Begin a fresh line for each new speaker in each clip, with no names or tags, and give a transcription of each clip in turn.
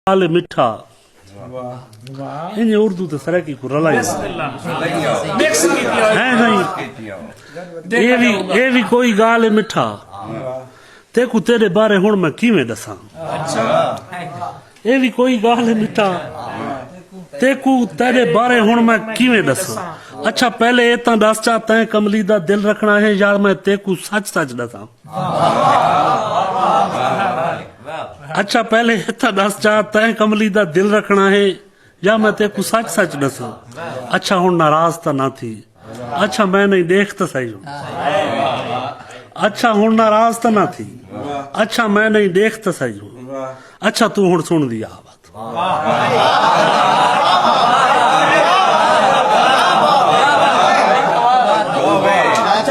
गाल मिठा इन उर्दू तो सर की रला है नहीं ये भी कोई गाल मिठा ते को तेरे बारे हुण मैं किवें दसां ये भी कोई गाल मिठा ते को तेरे बारे हुण मैं किवें दसां अच्छा पहले ये तां दस चा तैं कमली दा दिल रखना है यार मैं ते को सच सच दसां अच्छा पहले ये तां दस चा तैं कमली दा दिल रखना है या मैं ते को सच सच दसां अच्छा हुण नाराज तां ना थी अच्छा मैं नहीं देख तो सही हूं अच्छा हुण नाराज तां ना थी अच्छा मैं नहीं देख तो सही हूं अच्छा तू हुण सुन दी आ बात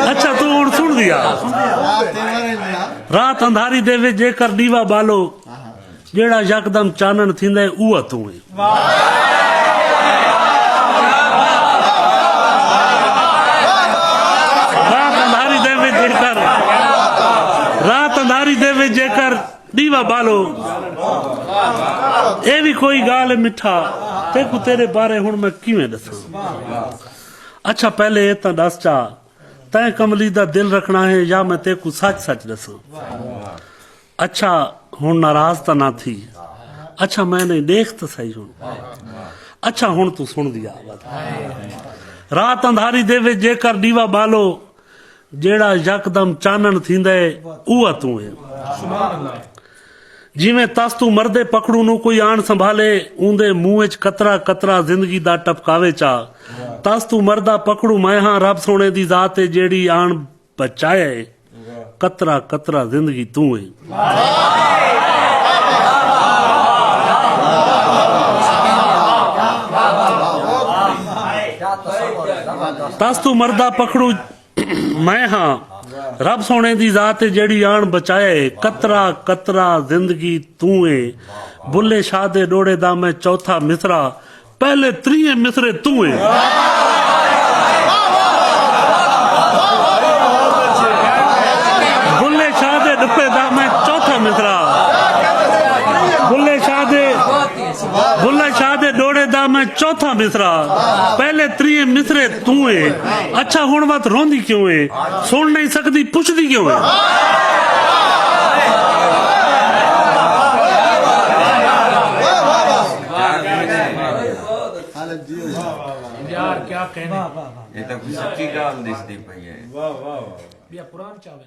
अच्छा तू हुण सुन दिया रात अंधारी दे विच जेकर दीवा बालो जेड़ा यकदम चानन थींदा उहा तू है रात अंधारी दे विच जेकर दीवा बालो ये भी कोई गाल मिठा ते को तेरे बारे हुण मैं किवें दसां अच्छा पहले ये तां दस चा तैं कमली दा दिल रखना है या मैं ते को सच सच दसां अच्छा हुण नाराज तां ना थी अच्छा मैं नहीं देख तो सही हूं अच्छा हुण तू सुन दिया रात अंधारी दे विच जेकर दीवा बालो जेड़ा यकदम चानन थींदा उहा तू है जिवें तस तू मरदे पकड़ू नू कोई आण संभाले ऊंदे मुंह च कतरा कतरा जिंदगी दा टपकावे चा तस तू मरदा पकड़ू मैं हां रब सोने दी जात है जेड़ी आण बचाए कतरा कतरा जिंदगी तू है तस तू मरदा पकड़ू मैं हाँ रब सोने दी जात जेड़ी आन बचाए कतरा कतरा जिंदगी तू है बुल्ले शाह दे डोड़े दा मैं चौथा मिसरा पहले त्रीए मिसरे तू है बुल्ले शाह दे डुप्पे दा मैं चौथा मिसरा बुल्ले शाह दे डोड़े दा मैं चौथा मिसरा पहले त्रीए मिसरे तू है अच्छा हुण बात रोंदी क्यों है सुन नहीं सकती पुछदी क्यों है
यार क्या कहने
ये तो सच्ची गाल दिसदी पई है
या पुरान चावे